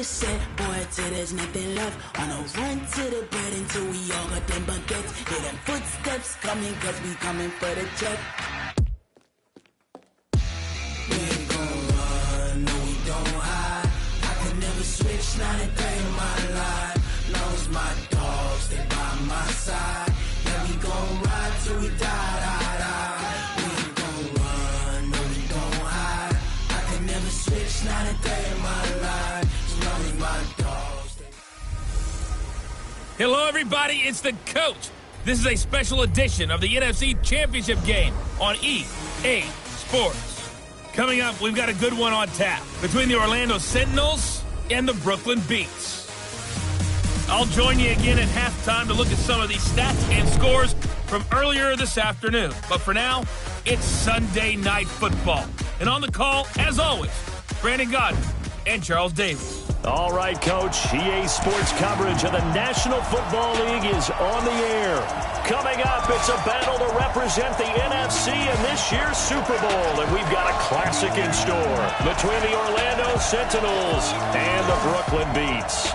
the set, boy, till there's nothing left. On a run to the bread until we all got them baguettes. Hear them footsteps coming, cause we coming for the check. We ain't gon' run, no we don't hide. I can never switch, not a day in my life. Long as my dogs, they by my side. Yeah, we gon' ride till we die, die, die. We ain't gon' run, no we don't hide. I can never switch, not a day in my life. As long as my dogs, they... Hello, everybody. It's the coach. This is a special edition of the NFC Championship game on EA Sports. Coming up, we've got a good one on tap between the Orlando Sentinels and the Brooklyn Beats. I'll join you again at halftime to look at some of these stats and scores from earlier this afternoon. But for now, it's Sunday Night Football. And on the call, as always, Brandon Godden and Charles Davis. All right, Coach. EA Sports coverage of the National Football League is on the air. Coming up, it's a battle to represent the NFC in this year's Super Bowl. And we've got a classic in store between the Orlando Sentinels and the Brooklyn Beats.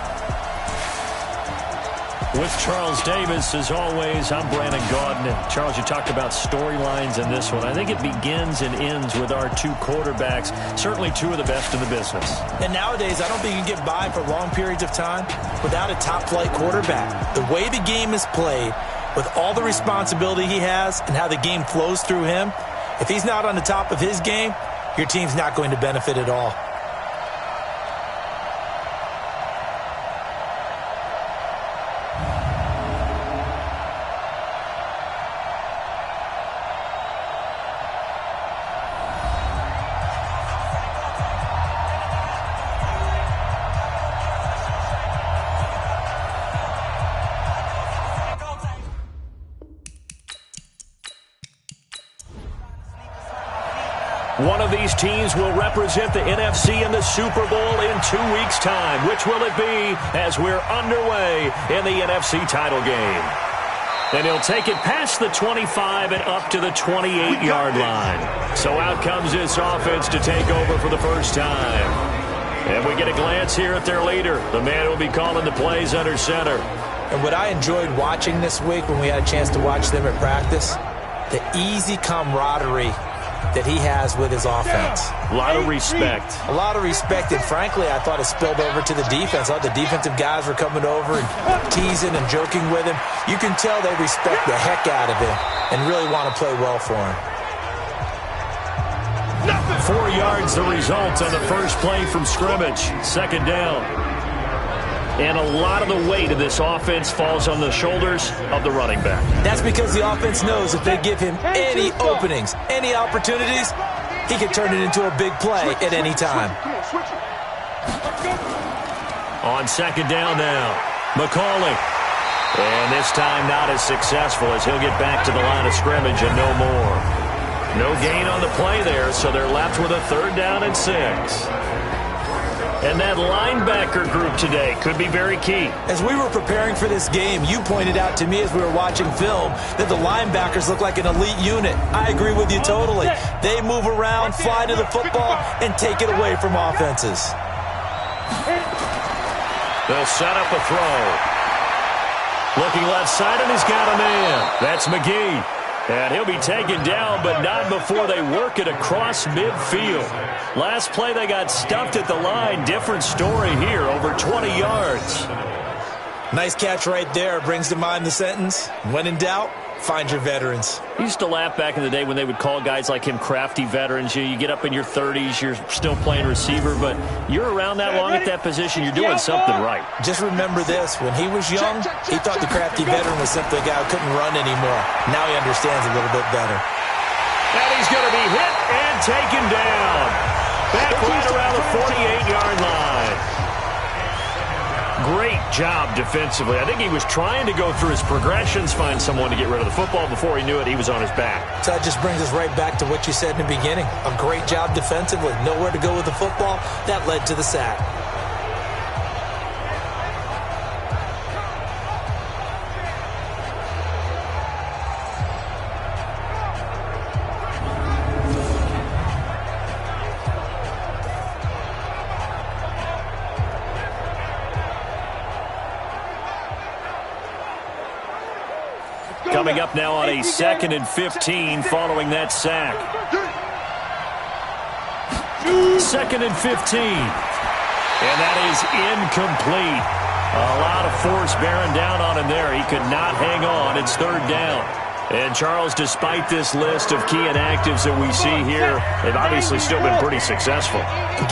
With Charles Davis, as always, I'm Brandon Godden. And Charles, you talked about storylines in this one. I think it begins and ends with our two quarterbacks, certainly two of the best in the business. And nowadays, I don't think you can get by for long periods of time without a top-flight quarterback. The way the game is played, with all the responsibility he has and how the game flows through him, if he's not on the top of his game, your team's not going to benefit at all. One of these teams will represent the NFC in the Super Bowl in 2 weeks' time. Which will it be as we're underway in the NFC title game? And he'll take it past the 25 and up to the 28-yard line. So out comes this offense to take over for the first time. And we get a glance here at their leader, the man who will be calling the plays under center. And what I enjoyed watching this week when we had a chance to watch them at practice, the easy camaraderie that he has with his offense. A lot of respect. A lot of respect, and frankly, I thought it spilled over to the defense. I thought the defensive guys were coming over and teasing and joking with him. You can tell they respect the heck out of him and really want to play well for him. 4 yards the result on the first play from scrimmage. Second down. And a lot of the weight of this offense falls on the shoulders of the running back. That's because the offense knows if they give him any openings, any opportunities, he can turn it into a big play at any time. On second down now, McCauley. And this time not as successful as he'll get back to the line of scrimmage and no more. No gain on the play there, so they're left with a 3rd down and 6. And that linebacker group today could be very key. As we were preparing for this game, you pointed out to me as we were watching film that the linebackers look like an elite unit. I agree with you totally. They move around, fly to the football, and take it away from offenses. They'll set up a throw. Looking left side, and he's got a man. That's McGee. And he'll be taken down, but not before they work it across midfield. Last play, they got stuffed at the line. Different story here, over 20 yards. Nice catch right there. Brings to mind the sentence, when in doubt, find your veterans. I used to laugh back in the day when they would call guys like him crafty veterans. You get up in your 30s, you're still playing receiver, but you're around that long at that position, you're doing something right. Just remember this, when he was young, he thought the crafty veteran was simply a guy who couldn't run anymore. Now he understands a little bit better. And he's going to be hit and taken down. Back right around the 48-yard line. Great job defensively. I think he was trying to go through his progressions, find someone to get rid of the football. Before he knew it, he was on his back. So that just brings us right back to what you said in the beginning. A great job defensively. Nowhere to go with the football. That led to the sack. Coming up now on a 2nd and 15 following that sack. 2nd and 15. And that is incomplete. A lot of force bearing down on him there. He could not hang on. It's 3rd down. And, Charles, despite this list of key inactives that we see here, they've obviously still been pretty successful.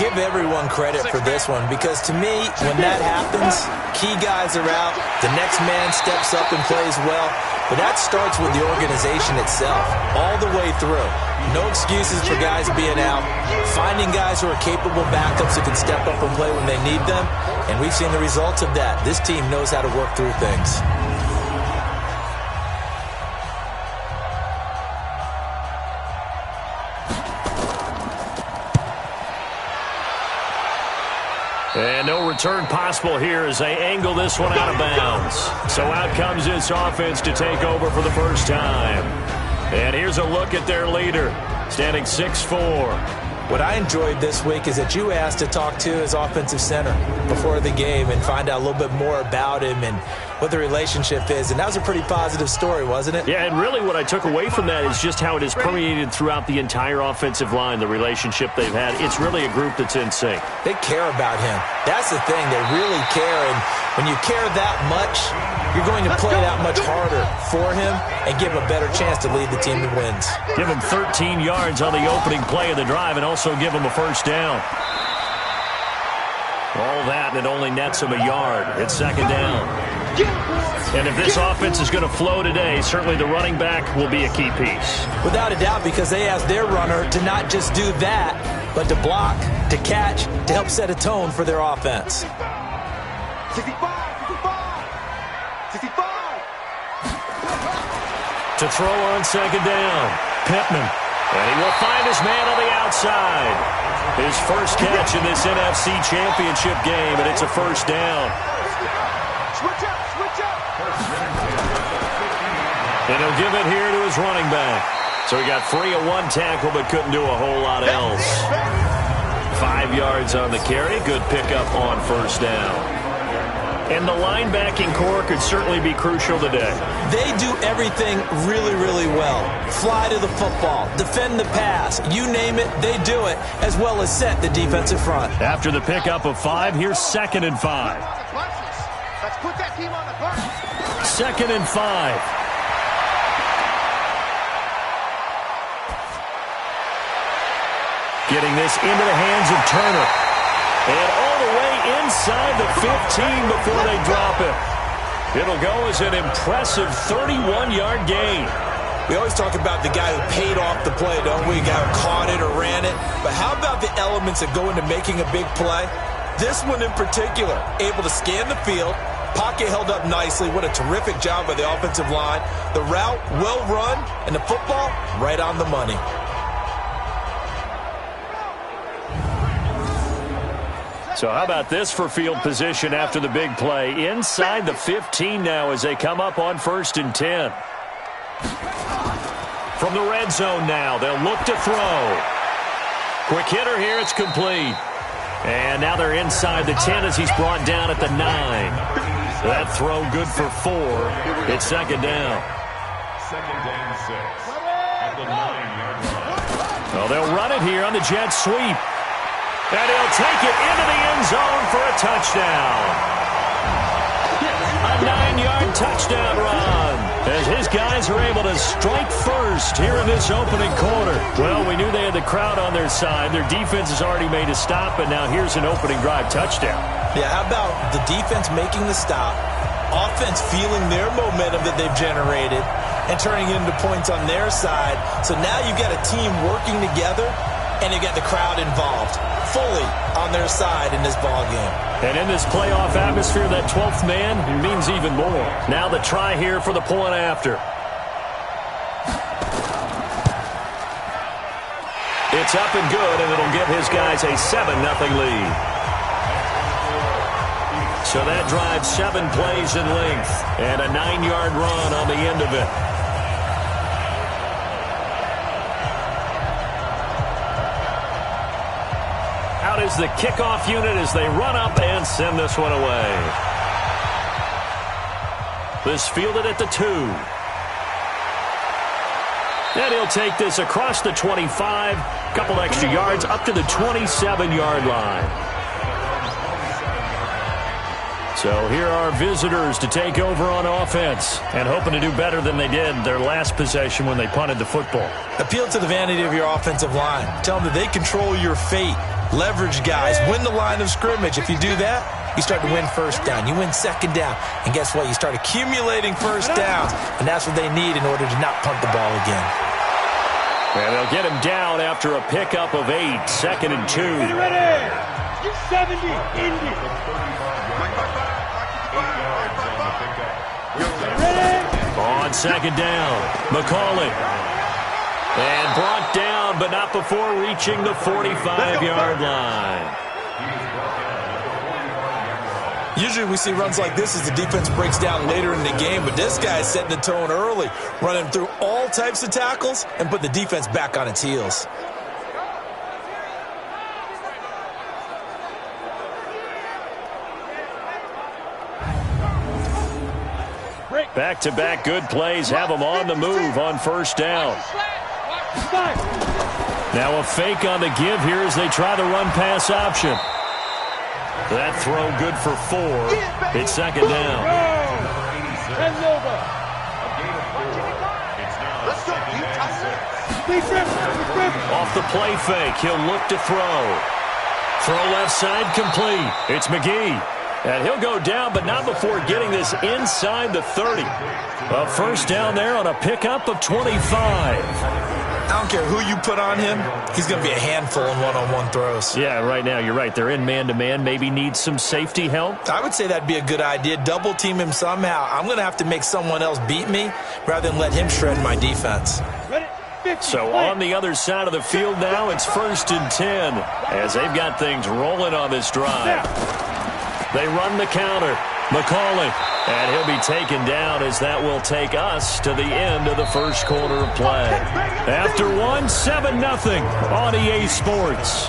Give everyone credit for this one because, to me, when that happens, key guys are out, the next man steps up and plays well. But that starts with the organization itself, all the way through. No excuses for guys being out, finding guys who are capable backups who can step up and play when they need them. And we've seen the results of that. This team knows how to work through things. And no return possible here as they angle this one out of bounds. So out comes this offense to take over for the first time. And here's a look at their leader, standing 6'4". What I enjoyed this week is that you asked to talk to his offensive center before the game and find out a little bit more about him and what the relationship is. And that was a pretty positive story, wasn't it? Yeah, and really what I took away from that is just how it has permeated throughout the entire offensive line, the relationship they've had. It's really a group that's in sync. They care about him. That's the thing. They really care. And when you care that much, you're going to play that much harder for him and give him a better chance to lead the team to wins. Give him 13 yards on the opening play of the drive and also give him a first down. All that, and it only nets him a yard. It's 2nd down. And if this offense is going to flow today, certainly the running back will be a key piece. Without a doubt, because they ask their runner to not just do that, but to block, to catch, to help set a tone for their offense. 65. To throw on 2nd down, Pittman. And he will find his man on the outside. His first catch in this NFC Championship game, and it's a first down. Switch up. And he'll give it here to his running back. So he got free of one tackle, but couldn't do a whole lot else. 5 yards on the carry. Good pickup on first down. And the linebacking core could certainly be crucial today. They do everything really, really well. Fly to the football, defend the pass, you name it, they do it, as well as set the defensive front. After the pickup of 5, here's 2nd and 5. Let's put that team on the bus. 2nd and 5. Getting this into the hands of Turner. And all the way inside the 15 before they drop it. It'll go as an impressive 31-yard gain. We always talk about the guy who paid off the play, don't we? The guy who caught it or ran it. But how about the elements that go into making a big play? This one in particular, able to scan the field, pocket held up nicely. What a terrific job by the offensive line. The route, well run, and the football, right on the money. So how about this for field position after the big play? Inside the 15 now as they come up on 1st and 10. From the red zone now, they'll look to throw. Quick hitter here, it's complete. And now they're inside the 10 as he's brought down at the 9. That throw good for 4. It's 2nd down. 2nd and 6 at the 9-yard line. Well, they'll run it here on the jet sweep. And he'll take it into the end zone for a touchdown. A 9-yard touchdown run as his guys are able to strike first here in this opening quarter. Well, we knew they had the crowd on their side. Their defense has already made a stop, and now here's an opening drive touchdown. Yeah, how about the defense making the stop, offense feeling their momentum that they've generated, and turning it into points on their side. So now you've got a team working together, and you got the crowd involved fully on their side in this ball game. And in this playoff atmosphere, that 12th man means even more. Now the try here for the point after. It's up and good, and it'll give his guys a 7-0 lead. So that drives 7 plays in length and a 9-yard run on the end of it. Out is the kickoff unit as they run up and send this one away. This fielded at the 2. And he'll take this across the 25, couple extra yards up to the 27-yard line. So here are visitors to take over on offense and hoping to do better than they did their last possession when they punted the football. Appeal to the vanity of your offensive line. Tell them that they control your fate. Leverage guys. Win the line of scrimmage. If you do that, you start to win first down. You win second down. And guess what? You start accumulating first downs. And that's what they need in order to not punt the ball again. And they'll get him down after a pickup of 8, 2nd and 2. Get ready. Get 70. Indy. On 2nd down, McCauley. And brought down, but not before reaching the 45-yard line. Usually we see runs like this as the defense breaks down later in the game, but this guy is setting the tone early, running through all types of tackles and put the defense back on its heels. Back-to-back good plays have them on the move on first down. Now a fake on the give here as they try the run-pass option. That throw good for 4. It's 2nd down. Off the play fake, he'll look to throw. Throw left side complete. It's McGee. And he'll go down, but not before getting this inside the 30. A first down there on a pickup of 25. I don't care who you put on him. He's going to be a handful in one-on-one throws. Yeah, right now, you're right. They're in man-to-man. Maybe need some safety help. I would say that'd be a good idea. Double team him somehow. I'm going to have to make someone else beat me rather than let him shred my defense. So on the other side of the field now, it's 1st and 10 as they've got things rolling on this drive. They run the counter. McCauley. And he'll be taken down as that will take us to the end of the first quarter of play. After 7-0 on EA Sports.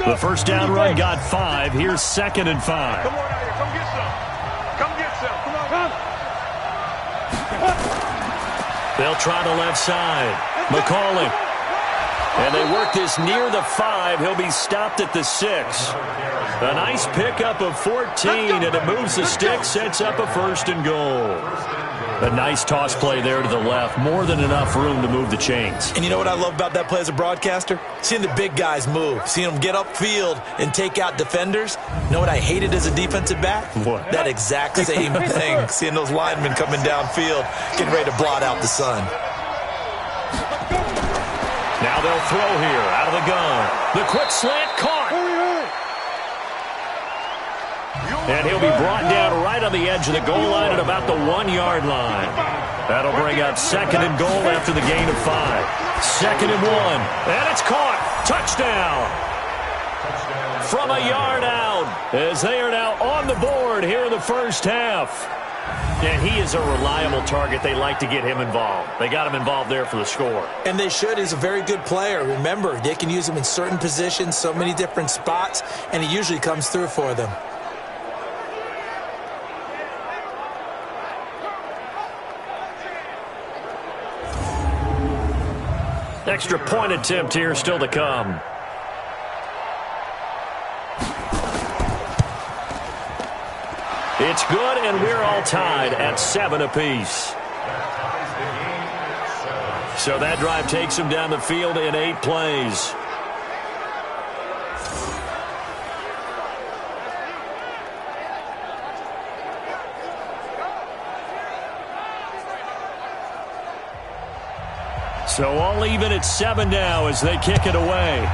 The first down run got 5. Here's 2nd and 5. Come on out here. Come get some. Come get some. Come on. They'll try the left side. McCauley. And they work this near the 5. He'll be stopped at the 6. A nice pickup of 14, and it moves the stick, sets up a 1st and goal. A nice toss play there to the left. More than enough room to move the chains. And you know what I love about that play as a broadcaster? Seeing the big guys move. Seeing them get upfield and take out defenders. You know what I hated as a defensive back? What? That exact same thing. Seeing those linemen coming downfield, getting ready to blot out the sun. Now they'll throw here out of the gun. The quick slant caught. And he'll be brought down right on the edge of the goal line at about the 1-yard line. That'll bring up 2nd and goal after the gain of 5. 2nd and 1. And it's caught. Touchdown. From a yard out as they are now on the board here in the first half. And he is a reliable target. They like to get him involved. They got him involved there for the score. And they should. He's a very good player. Remember, they can use him in certain positions, so many different spots, and he usually comes through for them. Extra point attempt here still to come. It's good, and we're all tied at 7 apiece. So that drive takes them down the field in 8 plays. So all even at 7 now as they kick it away.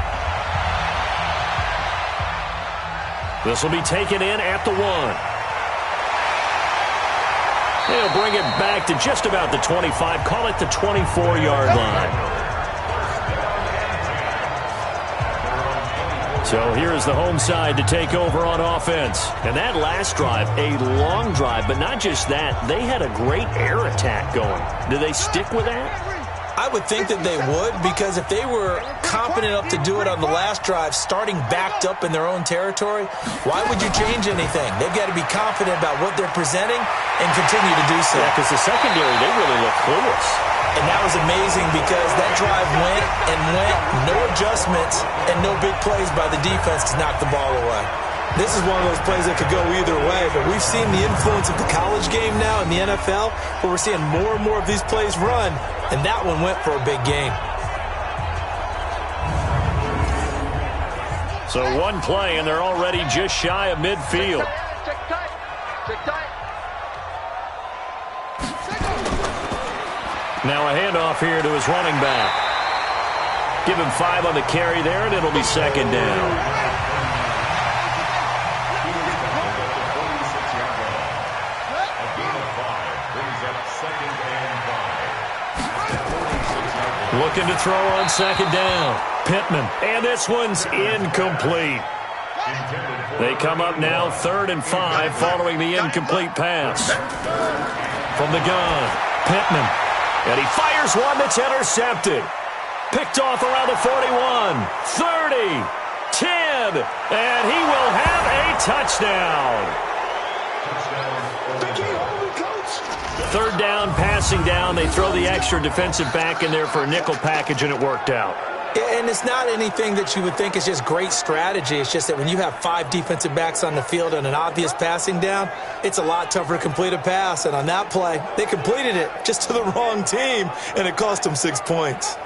This will be taken in at the 1. They'll bring it back to just about the 25. Call it the 24-yard line. So here's the home side to take over on offense. And that last drive, a long drive, but not just that. They had a great air attack going. Do they stick with that? I would think that they would, because if they were confident enough to do it on the last drive, starting backed up in their own territory, why would you change anything? They've got to be confident about what they're presenting and continue to do so. Yeah, because the secondary, they really look clueless. And that was amazing because that drive went and went, no adjustments, and no big plays by the defense to knock the ball away. This is one of those plays that could go either way, but we've seen the influence of the college game now in the NFL, where we're seeing more and more of these plays run, and that one went for a big gain. So one play, and they're already just shy of midfield. Now a handoff here to his running back. Give him 5 on the carry there, and it'll be second down. Looking to throw on second down. Pittman. And this one's incomplete. They come up now 3rd and 5 following the incomplete pass. From the gun, Pittman. And he fires one that's intercepted. Picked off around the 41, 30, 10, and he will have a touchdown. 3rd down, passing down. They throw the extra defensive back in there for a nickel package, and it worked out. And it's not anything that you would think is just great strategy. It's just that when you have 5 defensive backs on the field and an obvious passing down, it's a lot tougher to complete a pass. And on that play, they completed it just to the wrong team, and it cost them 6 points.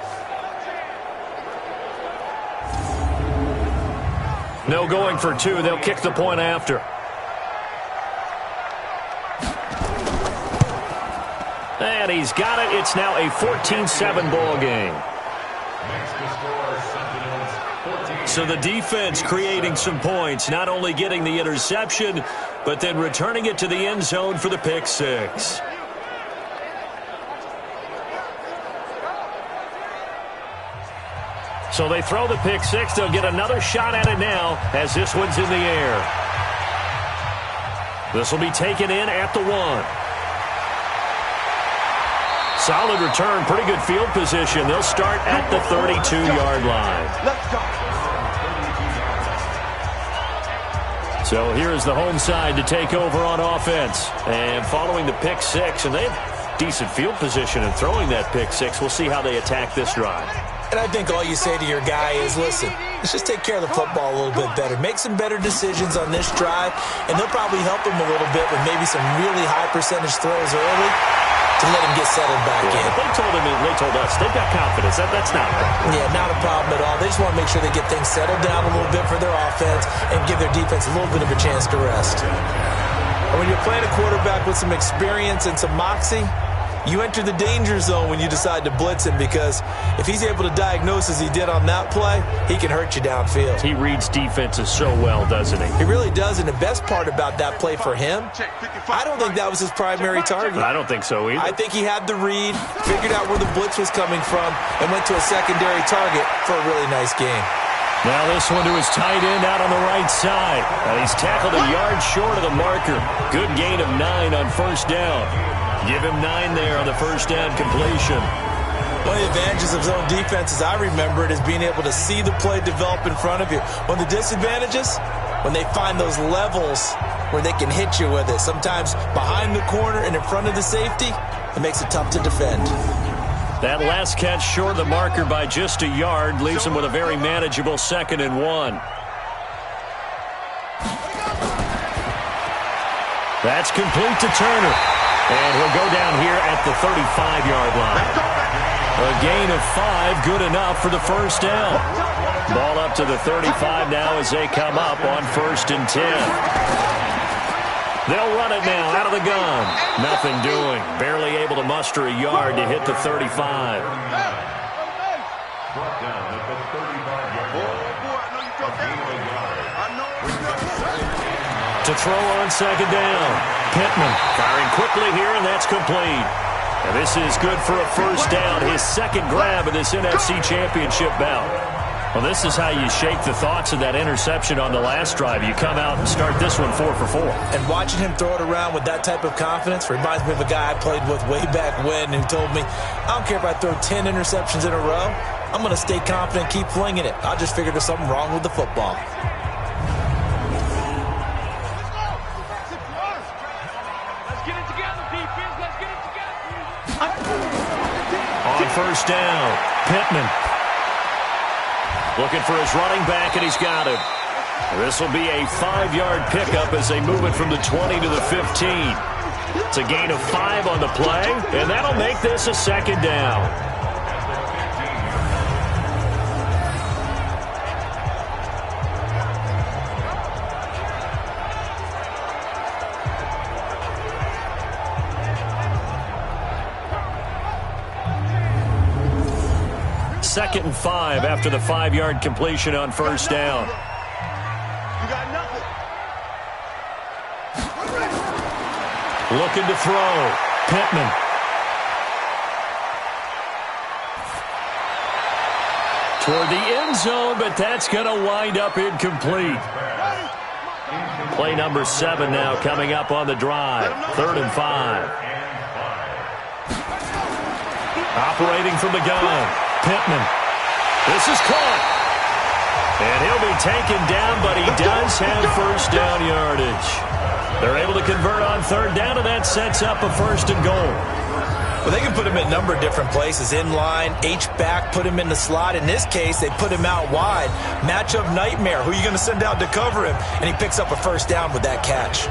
No going for 2. They'll kick the point after. And he's got it. It's now a 14-7 ball game. So the defense creating some points, not only getting the interception, but then returning it to the end zone for the pick 6. So they throw the pick 6. They'll get another shot at it now as this one's in the air. This will be taken in at the 1. Solid return, pretty good field position. They'll start at the 32-yard line. Let's go. So here's the home side to take over on offense. And following the pick 6, and they have decent field position in throwing that pick 6. We'll see how they attack this drive. And I think all you say to your guy is, listen, let's just take care of the football a little bit better. Make some better decisions on this drive, and they'll probably help him a little bit with maybe some really high percentage throws early to let him get settled back in. They told us they've got confidence. That's not a problem. Yeah, not a problem at all. They just want to make sure they get things settled down a little bit for their offense and give their defense a little bit of a chance to rest. And when you're playing a quarterback with some experience and some moxie, you enter the danger zone when you decide to blitz him, because if he's able to diagnose as he did on that play, he can hurt you downfield. He reads defenses so well, doesn't he? He really does, and the best part about that play for him, I don't think that was his primary target. I don't think so either. I think he had the read, figured out where the blitz was coming from, and went to a secondary target for a really nice game. Now this one to his tight end out on the right side. He's tackled a yard short of the marker. Good gain of 9 on 1st down. Give him 9 there on the 1st down completion. One of the advantages of zone defense, as I remember it, is being able to see the play develop in front of you. One of the disadvantages, when they find those levels where they can hit you with it, sometimes behind the corner and in front of the safety, it makes it tough to defend. That last catch short of the marker by just a yard leaves him with a very manageable 2nd and 1. That's complete to Turner. And he'll go down here at the 35-yard line. A gain of 5, good enough for the 1st down. Ball up to the 35 now as they come up on 1st and 10. They'll run it now out of the gun. Nothing doing. Barely able to muster a yard to hit the 35. To throw on 2nd down. Pittman firing quickly here, and that's complete. And this is good for a 1st down, his 2nd grab of this NFC Championship bout. Well, this is how you shake the thoughts of that interception on the last drive. You come out and start this one 4 for 4. And watching him throw it around with that type of confidence reminds me of a guy I played with way back when who told me, I don't care if I throw 10 interceptions in a row. I'm going to stay confident and keep flinging it. I just figured there's something wrong with the football. On first down, Pittman. Looking for his running back, and he's got him. This will be a 5-yard pickup as they move it from the 20 to the 15. It's a gain of 5 on the play, and that'll make this a second down. Second and 5 after the 5-yard completion on first down. You got nothing. Looking to throw. Pittman. Toward the end zone, but that's going to wind up incomplete. Play number 7 now coming up on the drive. 3rd and 5. Operating from the gun. Pittman. This is caught. And he'll be taken down, but he does have first down yardage. They're able to convert on 3rd down, and that sets up a 1st and goal. Well, they can put him in a number of different places. In line, H-back, put him in the slot. In this case, they put him out wide. Matchup nightmare. Who are you going to send out to cover him? And he picks up a 1st down with that catch.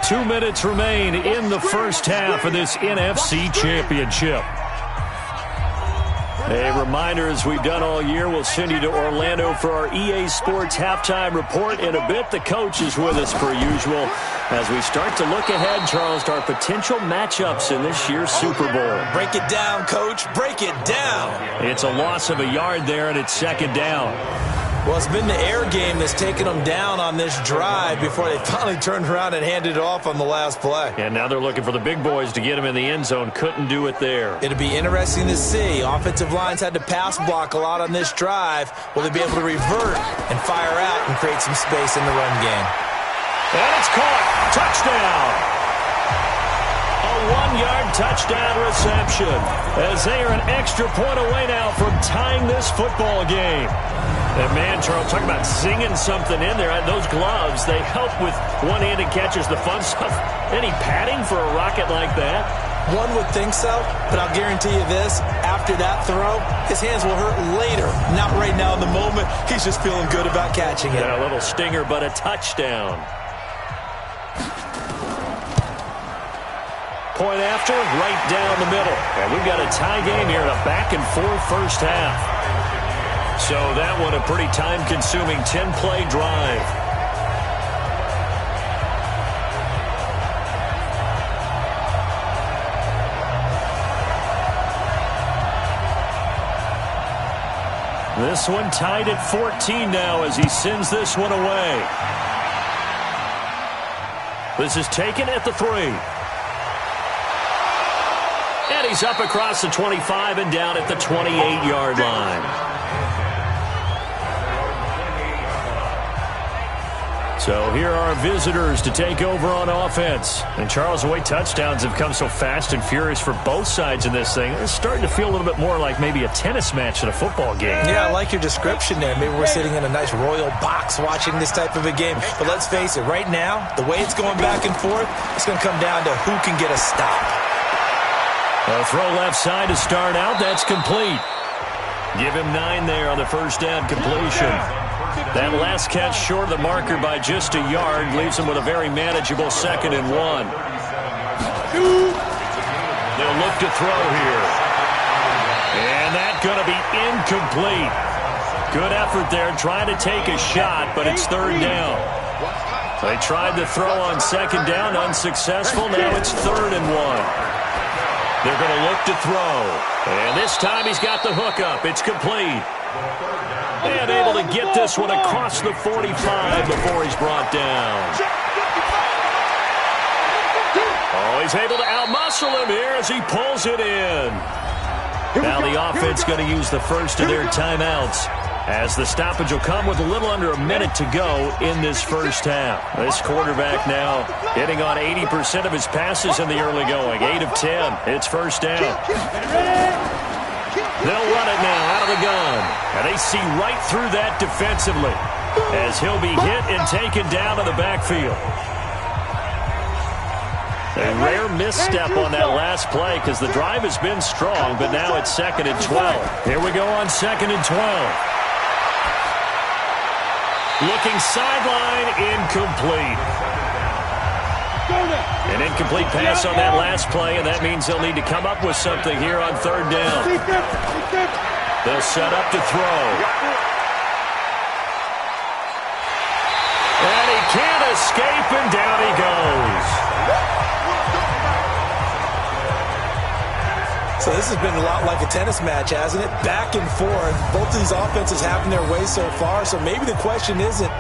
Two minutes remain in the first half of this NFC Championship. A reminder, as we've done all year, we'll send you to Orlando for our EA Sports halftime report. In a bit, the coach is with us per usual as we start to look ahead, Charles, to our potential matchups in this year's Super Bowl. Break it down, Coach. Break it down. It's a loss of a yard there, and it's 2nd down. Well, it's been the air game that's taken them down on this drive before they finally turned around and handed it off on the last play. And now they're looking for the big boys to get him in the end zone. Couldn't do it there. It'll be interesting to see. Offensive lines had to pass block a lot on this drive. Will they be able to revert and fire out and create some space in the run game? And it's caught. Touchdown. A 1-yard touchdown reception as they are an extra point away now from tying this football game. And man, Charles, talk about singing something in there. Those gloves, they help with one-handed catches, the fun stuff. Any padding for a rocket like that? One would think so, but I'll guarantee you this. After that throw, his hands will hurt later. Not right now in the moment. He's just feeling good about catching it. Yeah, a little stinger, but a touchdown. Point after, right down the middle. And we've got a tie game here in a back-and-forth first half. So that one a pretty time-consuming 10-play drive. This one tied at 14 now as he sends this one away. This is taken at the 3. And he's up across the 25 and down at the 28-yard line. So here are our visitors to take over on offense. And Charles, the way touchdowns have come so fast and furious for both sides in this thing, it's starting to feel a little bit more like maybe a tennis match in a football game. Yeah, I like your description there. Maybe we're sitting in a nice royal box watching this type of a game. But let's face it, right now, the way it's going back and forth, it's going to come down to who can get a stop. A throw left side to start out. That's complete. Give him 9 there on the first down completion. That last catch short of the marker by just a yard leaves him with a very manageable 2nd and 1. They'll look to throw here. And that's going to be incomplete. Good effort there trying to take a shot, but it's 3rd down. They tried to throw on 2nd down, unsuccessful. Now it's 3rd and 1. They're going to look to throw. And this time he's got the hook up. It's complete. And able to get this one across the 45 before he's brought down. Oh, he's able to outmuscle him here as he pulls it in. Now the offense going to use the first of their timeouts, as the stoppage will come with a little under a minute to go in this first half. This quarterback now hitting on 80% of his passes in the early going. 8 of 10. It's first down. They'll run it now out of the gun. And they see right through that defensively, as he'll be hit and taken down to the backfield. A rare misstep on that last play because the drive has been strong, but now it's 2nd and 12. Here we go on 2nd and 12. Looking sideline, incomplete. An incomplete pass on that last play, and that means they'll need to come up with something here on 3rd down. They'll set up to throw. And he can't escape, and down he goes. So this has been a lot like a tennis match, hasn't it? Back and forth. Both of these offenses having their way so far. So maybe the question isn't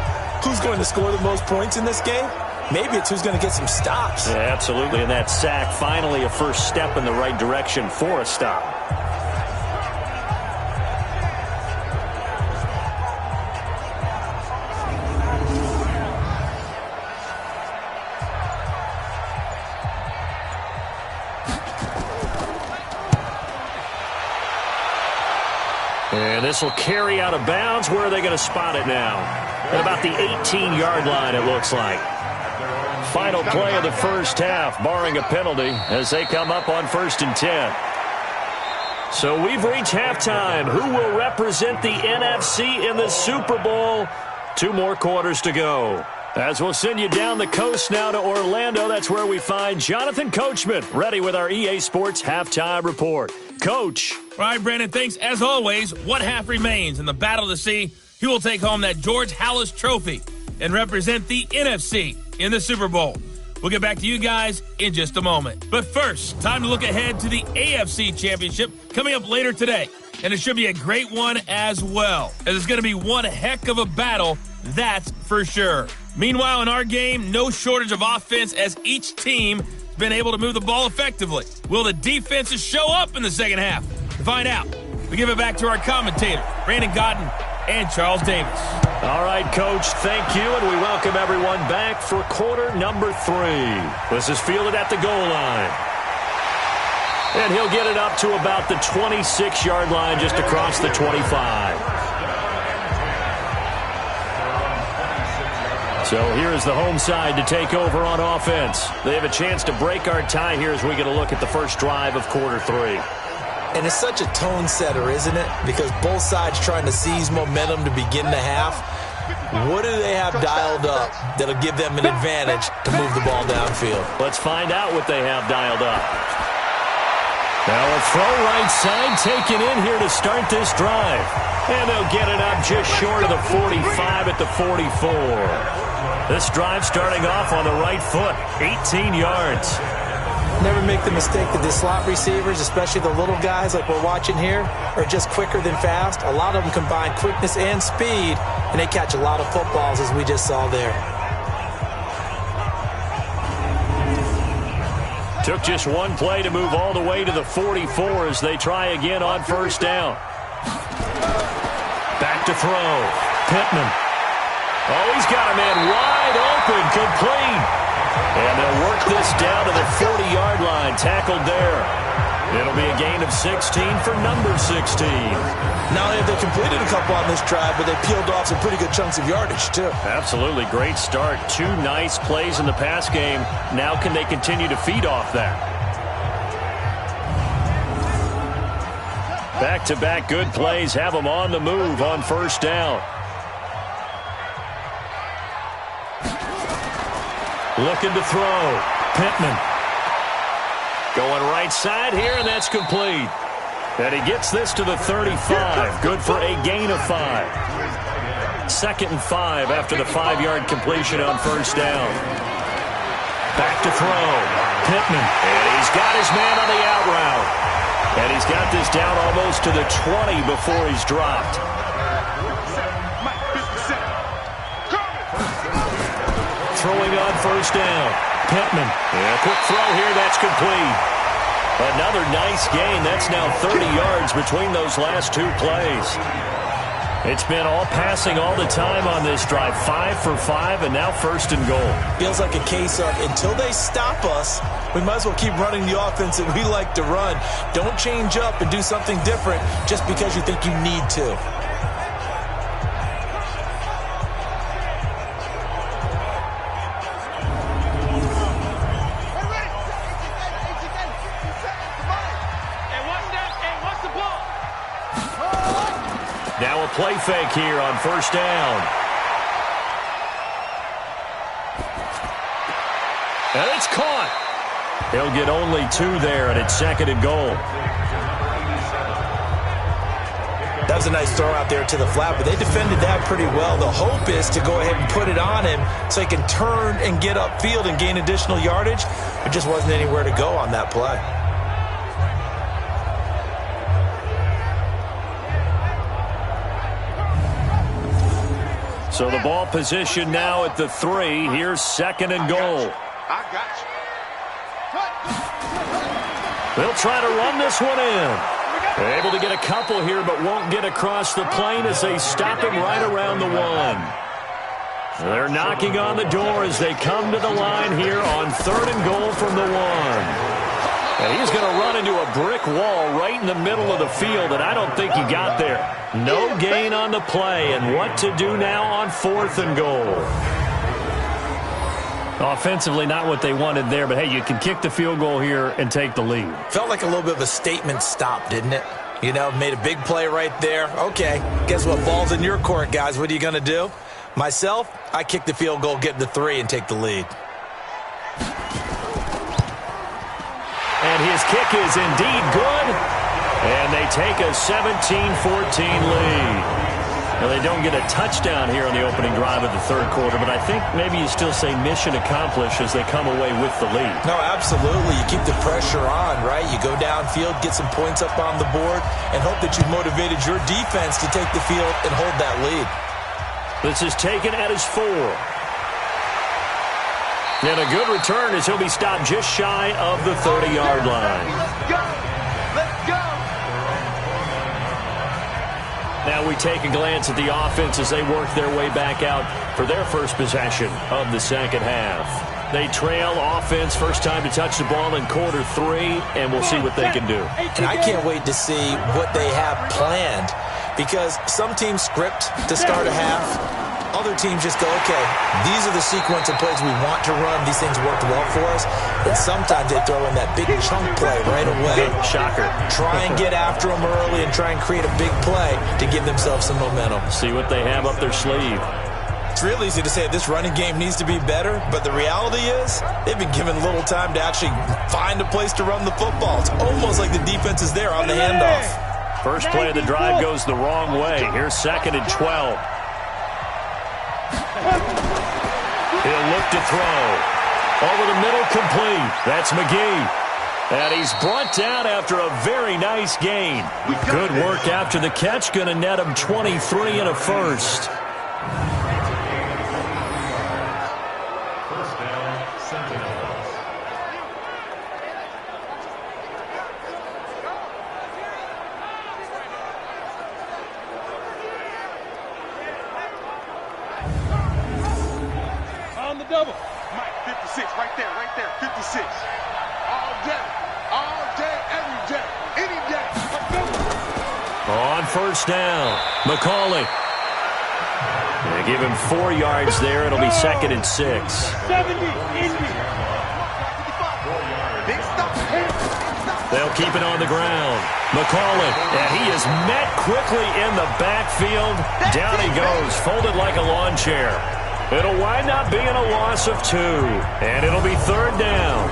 who's going to score the most points in this game. Maybe it's who's going to get some stops. Yeah, absolutely. And that sack, finally a first step in the right direction for a stop. And this will carry out of bounds. Where are they going to spot it now? At about the 18-yard line, it looks like. Final play of the first half, barring a penalty, as they come up on 1st and 10. So we've reached halftime. Who will represent the NFC in the Super Bowl? 2 more quarters to go. As we'll send you down the coast now to Orlando, that's where we find Jonathan Coachman, ready with our EA Sports Halftime Report. Coach. All right, Brandon, thanks. As always, one half remains in the battle to see who will take home that George Halas Trophy and represent the NFC in the Super Bowl. We'll get back to you guys in just a moment. But first, time to look ahead to the AFC Championship coming up later today. And it should be a great one as well, as it's going to be one heck of a battle, that's for sure. Meanwhile, in our game, no shortage of offense as each team has been able to move the ball effectively. Will the defenses show up in the second half? To find out, we give it back to our commentator, Brandon Godden and Charles Davis. All right, Coach, thank you, and we welcome everyone back for quarter number 3. This is fielded at the goal line. And he'll get it up to about the 26-yard line, just across the 25. So here is the home side to take over on offense. They have a chance to break our tie here as we get a look at the first drive of quarter 3. And it's such a tone setter, isn't it? Because both sides trying to seize momentum to begin the half. What do they have dialed up that'll give them an advantage to move the ball downfield? Let's find out what they have dialed up. Now a throw right side taken in here to start this drive. And they'll get it up just short of the 45 at the 44. This drive starting off on the right foot, 18 yards. Never make the mistake that the slot receivers, especially the little guys like we're watching here, are just quicker than fast. A lot of them combine quickness and speed, and they catch a lot of footballs, as we just saw there. Took just one play to move all the way to the 44 as they try again on first down. Back to throw. Pittman. Oh, he's got a man wide open, complete. And they'll work this down to the 40-yard line, tackled there. It'll be a gain of 16 for number 16. Not only have they completed a couple on this drive, but they peeled off some pretty good chunks of yardage, too. Absolutely. Great start. 2 nice plays in the pass game. Now can they continue to feed off that? Back-to-back good plays have them on the move on first down. Looking to throw. Pittman. Going right side here, and that's complete. And he gets this to the 35. Good for a gain of 5. 2nd and 5 after the 5-yard completion on first down. Back to throw. Pittman. And he's got his man on the out route. And he's got this down almost to the 20 before he's dropped. Throwing on first down. Pittman. And a quick throw here. That's complete. Another nice gain. That's now 30 yards between those last two plays. It's been all passing all the time on this drive. 5 for 5, and now first and goal. Feels like a case of until they stop us, we might as well keep running the offense that we like to run. Don't change up and do something different just because you think you need to. Now a play fake here on first down. And it's caught. He'll get only 2 there, and it's second and goal. That was a nice throw out there to the flat, but they defended that pretty well. The hope is to go ahead and put it on him so he can turn and get upfield and gain additional yardage. There just wasn't anywhere to go on that play. So the ball position now at the 3. Here's second and goal. I got you. They'll try to run this one in. Able to get a couple here, but won't get across the plane as they stop him right around the 1. They're knocking on the door as they come to the line here on third and goal from the 1. And he's going to run into a brick wall right in the middle of the field, and I don't think he got there. No gain on the play, and what to do now on fourth and goal. Offensively, not what they wanted there, but hey, you can kick the field goal here and take the lead. Felt like a little bit of a statement stop, didn't it? You know, made a big play right there. Okay, guess what? Ball's in your court, guys. What are you going to do? Myself, I kick the field goal, get the 3, and take the lead. And his kick is indeed good. And they take a 17-14 lead. Now, they don't get a touchdown here on the opening drive of the third quarter, but I think maybe you still say mission accomplished as they come away with the lead. No, absolutely. You keep the pressure on, right? You go downfield, get some points up on the board, and hope that you've motivated your defense to take the field and hold that lead. This is taken at his 4. And a good return as he'll be stopped just shy of the 30-yard line. Let's go. Let's go. Now we take a glance at the offense as they work their way back out for their first possession of the second half. They trail offense, first time to touch the ball in quarter 3, and we'll see what they can do. And I can't wait to see what they have planned, because some teams script to start a half. Other teams just go, okay, these are the sequence of plays we want to run. These things worked well for us. And sometimes they throw in that big chunk play right away. Shocker. Try and get after them early and try and create a big play to give themselves some momentum. See what they have up their sleeve. It's real easy to say this running game needs to be better, but the reality is they've been given little time to actually find a place to run the football. It's almost like the defense is there on the handoff. First play of the drive goes the wrong way. Here's second and 12. He'll look to throw. Over the middle, complete. That's McGee. And he's brought down after a very nice gain. Good work after the catch. Going to net him 23 and a first. First down, Sentinels. On the double. Mike, 56, right there, 56. All day, every day, any day. Let's go. On first down, McCauley. They give him 4 yards there. It'll be second and 6. 70, Indy. Big stop. They'll keep it on the ground. McCauley, and he is met quickly in the backfield. Down he goes, folded like a lawn chair. It'll wind up being a loss of 2, and it'll be third down.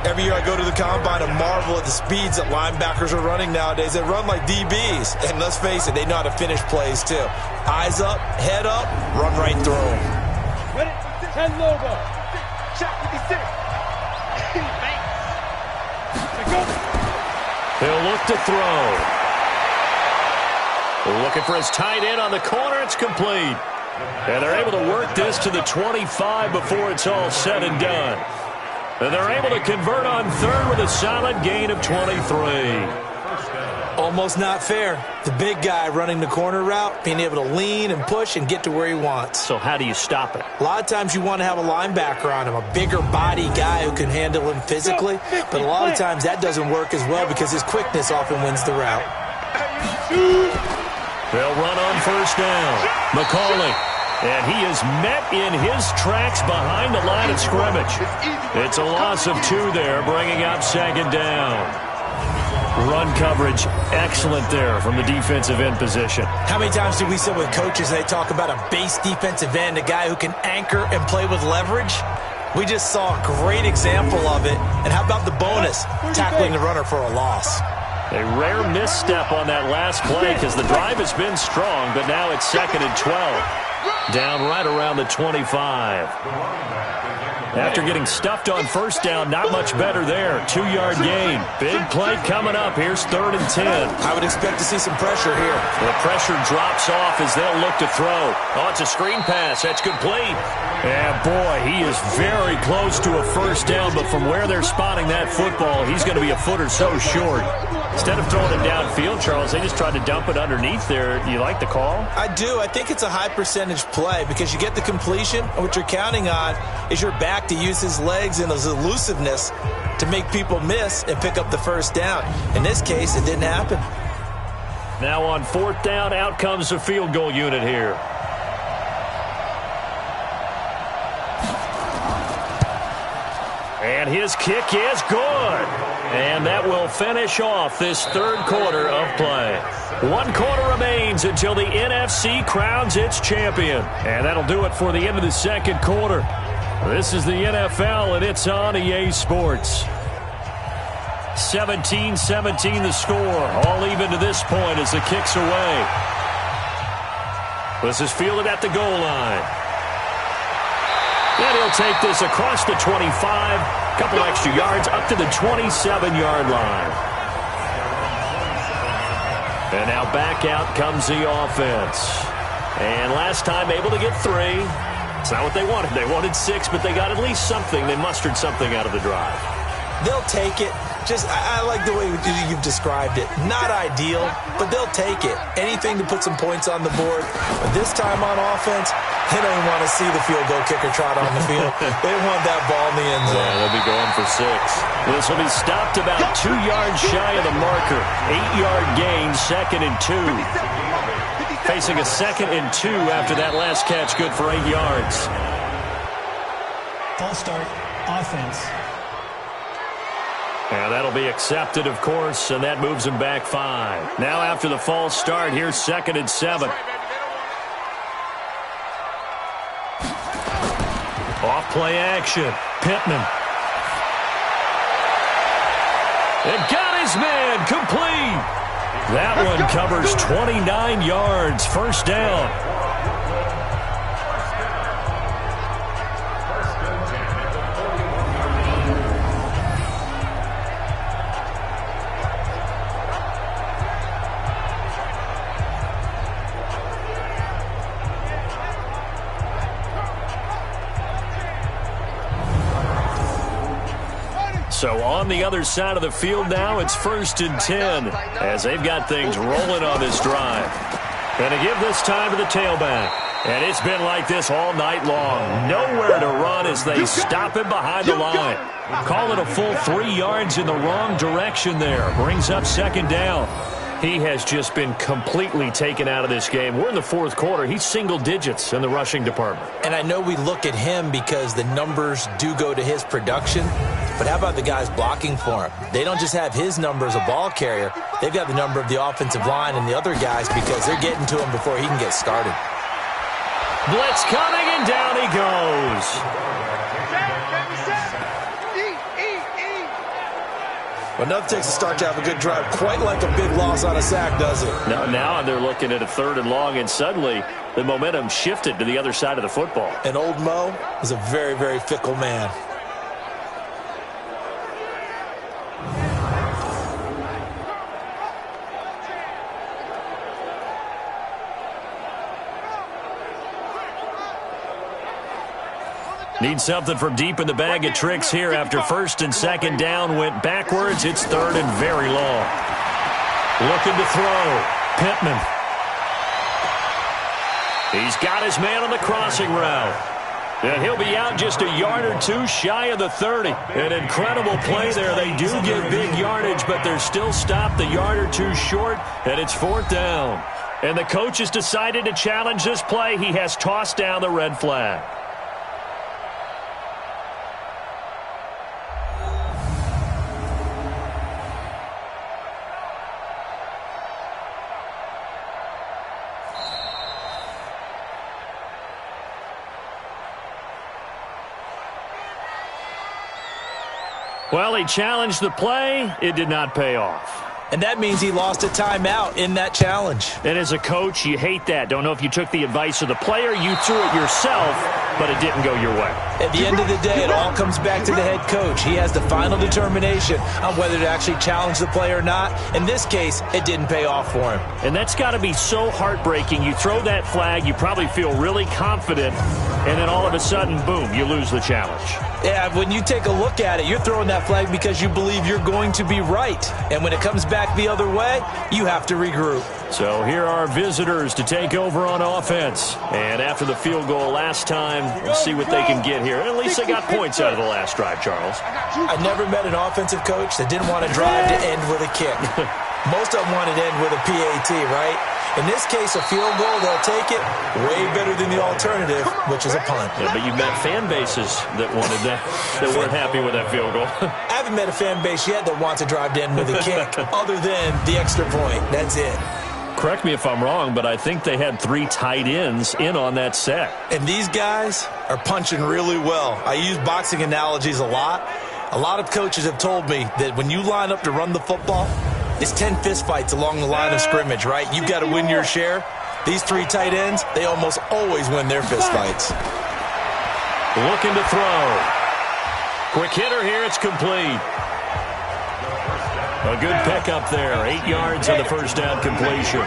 Every year I go to the combine and marvel at the speeds that linebackers are running nowadays. They run like DBs. And let's face it, they know how to finish plays too. Eyes up, head up, run right through them. Ready? 10 logo. shot, 56. He'll look to throw. Looking for his tight end on the corner. It's complete. And they're able to work this to the 25 before it's all said and done. And they're able to convert on third with a solid gain of 23. Almost not fair. The big guy running the corner route, being able to lean and push and get to where he wants. So how do you stop it? A lot of times you want to have a linebacker on him, a bigger body guy who can handle him physically. But a lot of times that doesn't work as well because his quickness often wins the route. They'll run on first down. McCauley. And he is met in his tracks behind the line of scrimmage. It's a loss of 2 there, bringing up second down. Run coverage, excellent there from the defensive end position. How many times do we sit with coaches and they talk about a base defensive end, a guy who can anchor and play with leverage? We just saw a great example of it. And how about the bonus, tackling the runner for a loss? A rare misstep on that last play because the drive has been strong, but now it's 2nd and 12. Down right around the 25. After getting stuffed on first down, not much better there. 2-yard gain. Big play coming up. Here's 3rd and 10. I would expect to see some pressure here. The pressure drops off as they'll look to throw. Oh, it's a screen pass. That's complete. And, boy, he is very close to a first down, but from where they're spotting that football, he's going to be a foot or so short. Instead of throwing it downfield, Charles, they just tried to dump it underneath there. Do you like the call? I do. I think it's a high percentage play because you get the completion, and what you're counting on is your back to use his legs and his elusiveness to make people miss and pick up the first down. In this case, it didn't happen. Now on 4th down, out comes the field goal unit here. And his kick is good. And that will finish off this 3rd quarter of play. 1 quarter remains until the NFC crowns its champion. And that'll do it for the end of the 2nd quarter. This is the NFL, and it's on EA Sports. 17-17 the score. All even to this point as the kick's away. This is fielded at the goal line. And he'll take this across the 25. Couple extra yards up to the 27-yard line. And now back out comes the offense. And last time able to get 3. It's not what they wanted. They wanted 6, but they got at least something. They mustered something out of the drive. They'll take it. I like the way you've described it. Not ideal, but they'll take it. Anything to put some points on the board. But this time on offense, they don't even want to see the field goal kicker trot on the field. They want that ball in the end zone. Yeah, they'll be going for 6. This will be stopped about 2 yards shy of the marker. 8-yard gain, 2nd and 2. Facing a 2nd and 2 after that last catch, good for 8 yards. False start, offense. And that'll be accepted, of course, and that moves him back 5. Now after the false start, here's 2nd and 7. Off play action. Pittman. And got his man complete. That one covers 29 yards. First down. So on the other side of the field now, it's 1st and 10 as they've got things rolling on this drive. And to give this time to the tailback. And it's been like this all night long. Nowhere to run as they stop him behind the line. Call it a full 3 yards in the wrong direction there. Brings up 2nd down. He has just been completely taken out of this game. We're in the 4th quarter. He's single digits in the rushing department. And I know we look at him because the numbers do go to his production. But how about the guys blocking for him? They don't just have his number as a ball carrier. They've got the number of the offensive line and the other guys because they're getting to him before he can get started. Blitz coming, and down he goes. But enough takes a start to have a good drive. Quite like a big loss on a sack, does it? Now they're looking at a 3rd and long, and suddenly the momentum shifted to the other side of the football. And old Mo is a very, very fickle man. Need something from deep in the bag of tricks here after first and second down went backwards. It's third and very long. Looking to throw. Pittman. He's got his man on the crossing route. And he'll be out just a yard or two shy of the 30. An incredible play there. They do get big yardage, but they're still stopped a yard or two short, and it's fourth down. And the coach has decided to challenge this play. He has tossed down the red flag. Well, he challenged the play. It did not pay off. And that means he lost a timeout in that challenge. And as a coach, you hate that. Don't know if you took the advice of the player, you threw it yourself, but it didn't go your way. At the end of the day, it all comes back to the head coach. He has the final determination on whether to actually challenge the play or not. In this case, it didn't pay off for him. And that's got to be so heartbreaking. You throw that flag, you probably feel really confident, and then all of a sudden, boom, you lose the challenge. Yeah, when you take a look at it, you're throwing that flag because you believe you're going to be right. And when it comes back the other way, you have to regroup. So here are visitors to take over on offense. And after the field goal last time, we'll see what they can get here. At least they got points out of the last drive, Charles. I never met an offensive coach that didn't want to drive to end with a kick. Most of them wanted to end with a PAT, right? In this case, a field goal, they'll take it way better than the alternative, which is a punt. Yeah, but you've met fan bases that wanted that weren't happy with that field goal. I haven't met a fan base yet that wants to drive to end with a kick other than the extra point. That's it. Correct me if I'm wrong, but I think they had 3 tight ends in on that set. And these guys are punching really well. I use boxing analogies a lot. A lot of coaches have told me that when you line up to run the football, it's 10 fistfights along the line of scrimmage, right? You've got to win your share. These 3 tight ends, they almost always win their fistfights. Looking to throw. Quick hitter here, it's complete. A good pickup there. 8 yards on the first down completion.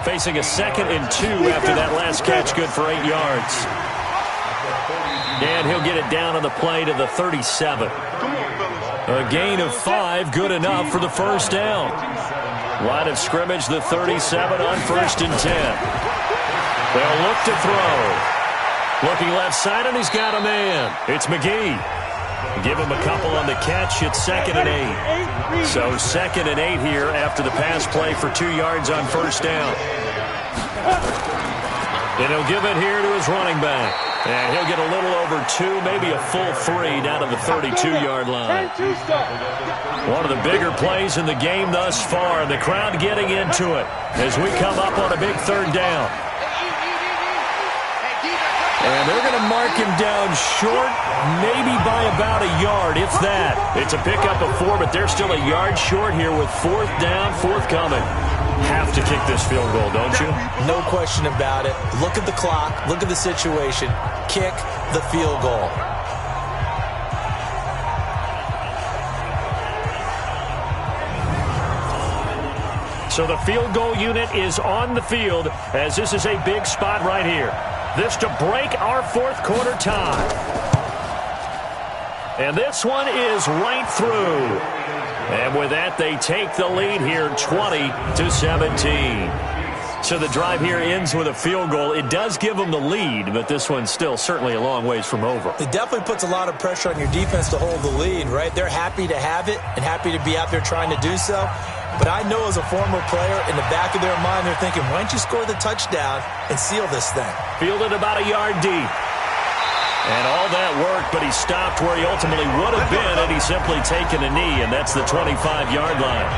Facing a 2nd and 2 after that last catch, good for 8 yards. And he'll get it down on the play to the 37. A gain of 5, good enough for the first down. Line of scrimmage, the 37 on 1st and 10. They'll look to throw. Looking left side, and he's got a man. It's McGee. Give him a couple on the catch. It's 2nd and 8. So 2nd and 8 here after the pass play for 2 yards on first down. And he'll give it here to his running back. And he'll get a little over 2, maybe a full 3 down to the 32-yard line. One of the bigger plays in the game thus far. The crowd getting into it as we come up on a big 3rd down. And they're going to mark him down short, maybe by about a yard, if that. It's a pickup of 4, but they're still a yard short here with 4th down, forthcoming. Have to kick this field goal, don't you? No question about it. Look at the clock. Look at the situation. Kick the field goal. So the field goal unit is on the field as this is a big spot right here. This to break our 4th quarter tie. And this one is right through. And with that, they take the lead here 20-17. So the drive here ends with a field goal. It does give them the lead, but this one's still certainly a long ways from over. It definitely puts a lot of pressure on your defense to hold the lead, right? They're happy to have it and happy to be out there trying to do so. But I know as a former player, in the back of their mind, they're thinking, why don't you score the touchdown and seal this thing? Fielded about a yard deep. And all that worked, but he stopped where he ultimately would have been had he simply taken a knee, and that's the 25-yard line.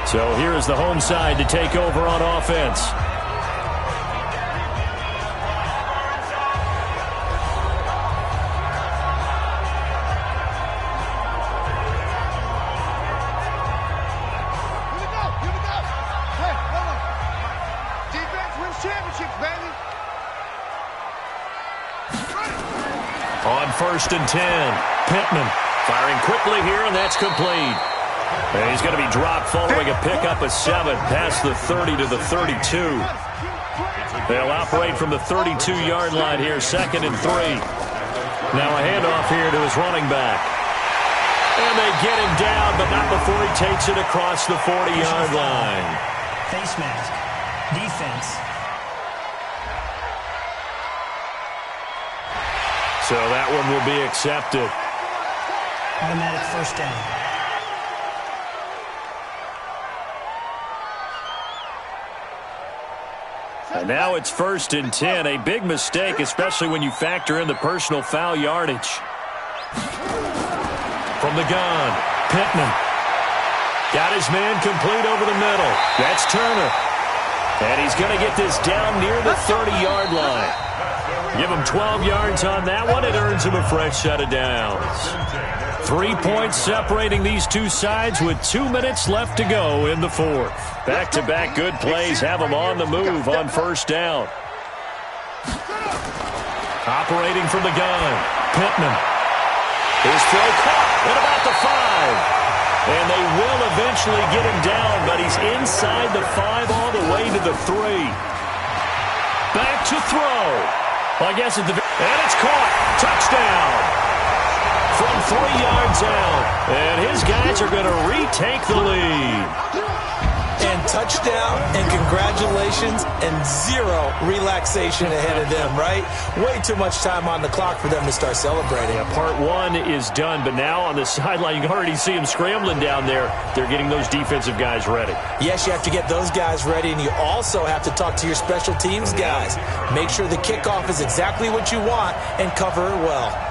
So here is the home side to take over on offense. On 1st and 10, Pittman firing quickly here, and that's complete. And he's going to be dropped following a pickup of 7 past the 30 to the 32. They'll operate from the 32-yard line here, 2nd and 3. Now a handoff here to his running back. And they get him down, but not before he takes it across the 40-yard line. Face mask. Defense. So that one will be accepted. Automatic first down. And now it's 1st and 10. A big mistake, especially when you factor in the personal foul yardage. From the gun, Pittman. Got his man complete over the middle. That's Turner. And he's going to get this down near the 30-yard line. Give him 12 yards on that one. It earns him a fresh set of downs. 3 points separating these two sides with 2 minutes left to go in the 4th. Back-to-back good plays have them on the move on 1st down. Operating from the gun, Pittman. His throw caught at about the 5. And they will eventually get him down, but he's inside the 5 all the way to the 3. Back to throw. Well, I guess and it's caught. Touchdown. From 3 yards out. And his guys are going to retake the lead. And touchdown, and congratulations, and zero relaxation ahead of them, right? Way too much time on the clock for them to start celebrating. Yeah, part 1 is done, but now on the sideline, you can already see them scrambling down there. They're getting those defensive guys ready. Yes, you have to get those guys ready, and you also have to talk to your special teams guys. Make sure the kickoff is exactly what you want and cover it well.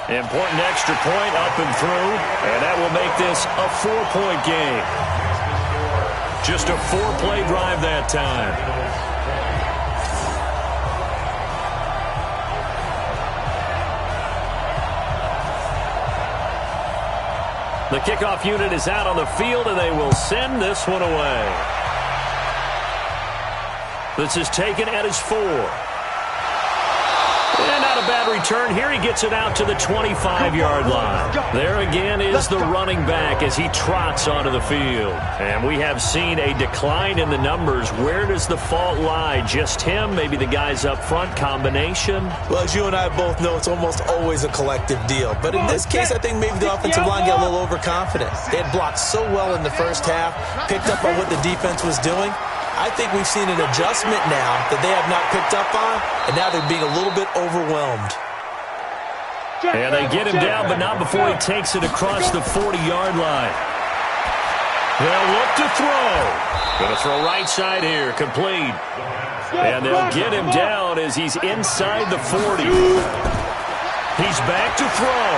Important extra point up and through, and that will make this a 4-point game. Just a 4-play drive that time. The kickoff unit is out on the field, and they will send this one away. This is taken at his 4. And not a bad return. Here he gets it out to the 25-yard line. There again is the running back as he trots onto the field. And we have seen a decline in the numbers. Where does the fault lie? Just him? Maybe the guys up front? Combination? Well, as you and I both know, it's almost always a collective deal. But in this case, I think maybe the offensive line got a little overconfident. They had blocked so well in the first half, picked up on what the defense was doing. I think we've seen an adjustment now that they have not picked up on, and now they're being a little bit overwhelmed. And they get him down, but not before he takes it across the 40-yard line. They'll look to throw. Going to throw right side here, complete. And they'll get him down as he's inside the 40. He's back to throw.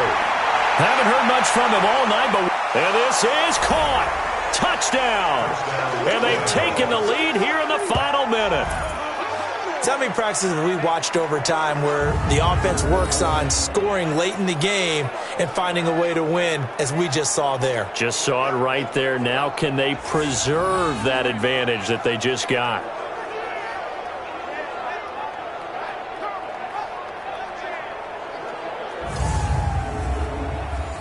Haven't heard much from him all night, but and this is caught. Touchdown! And they've taken the lead here in the final minute. So how many practices have we watched over time where the offense works on scoring late in the game and finding a way to win, as we just saw there? Just saw it right there. Now can they preserve that advantage that they just got?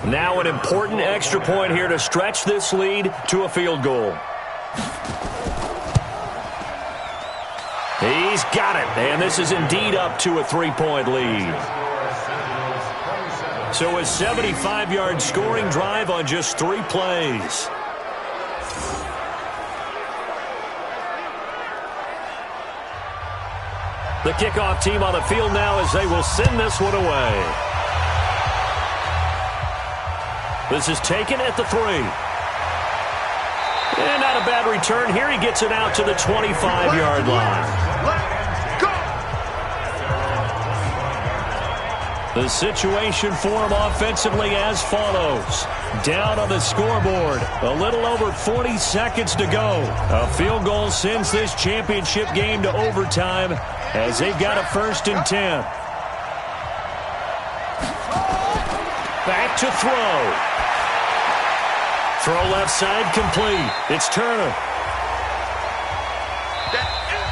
Now an important extra point here to stretch this lead to a field goal. He's got it, and this is indeed up to a 3-point lead. So a 75-yard scoring drive on just 3 plays. The kickoff team on the field now as they will send this one away. This is taken at the 3. And not a bad return. Here he gets it out to the 25-yard line. The situation for him offensively as follows. Down on the scoreboard. A little over 40 seconds to go. A field goal sends this championship game to overtime as they've got a 1st and 10. Back to throw. Throw left side complete. It's Turner.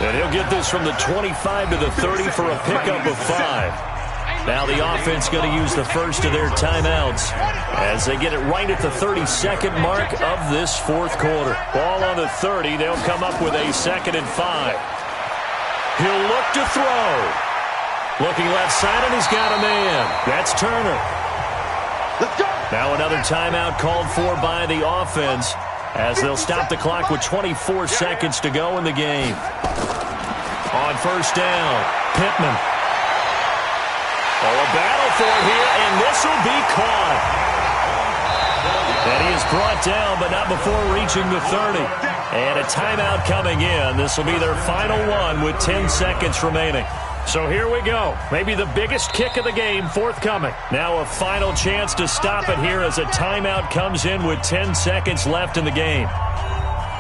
And he'll get this from the 25 to the 30 for a pickup of 5. Now the offense going to use the first of their timeouts as they get it right at the 32nd mark of this fourth quarter. Ball on the 30. They'll come up with a 2nd and 5. He'll look to throw. Looking left side, and he's got a man. That's Turner. Let's go. Now another timeout called for by the offense as they'll stop the clock with 24 seconds to go in the game. On first down, Pittman. Oh, a battle for it here, and this will be caught. And he is brought down, but not before reaching the 30. And a timeout coming in. This will be their final one with 10 seconds remaining. So here we go. Maybe the biggest kick of the game forthcoming. Now a final chance to stop it here as a timeout comes in with 10 seconds left in the game.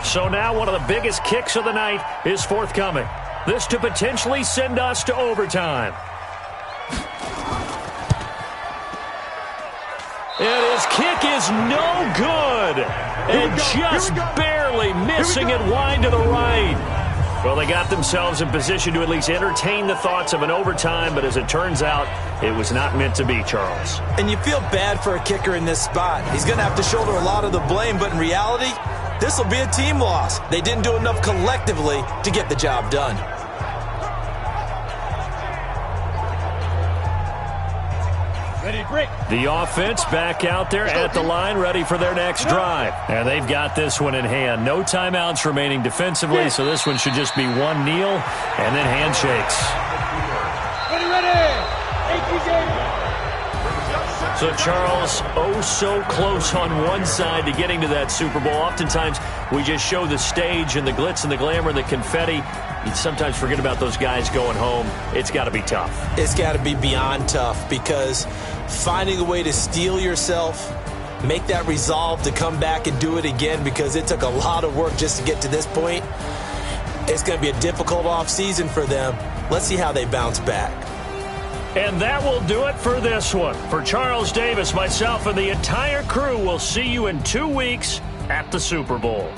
So now one of the biggest kicks of the night is forthcoming. This to potentially send us to overtime. And his kick is no good. And just barely missing it wide to the right. Well, they got themselves in position to at least entertain the thoughts of an overtime, but as it turns out, it was not meant to be, Charles. And you feel bad for a kicker in this spot. He's going to have to shoulder a lot of the blame, but in reality, this will be a team loss. They didn't do enough collectively to get the job done. The offense back out there at the line, ready for their next drive. And they've got this one in hand. No timeouts remaining defensively, so this one should just be one kneel and then handshakes. So, Charles, oh so close on one side to getting to that Super Bowl. Oftentimes, we just show the stage and the glitz and the glamour and the confetti. You sometimes forget about those guys going home. It's got to be tough. It's got to be beyond tough because finding a way to steel yourself, make that resolve to come back and do it again because it took a lot of work just to get to this point. It's going to be a difficult offseason for them. Let's see how they bounce back. And that will do it for this one. For Charles Davis, myself, and the entire crew, we'll see you in 2 weeks at the Super Bowl.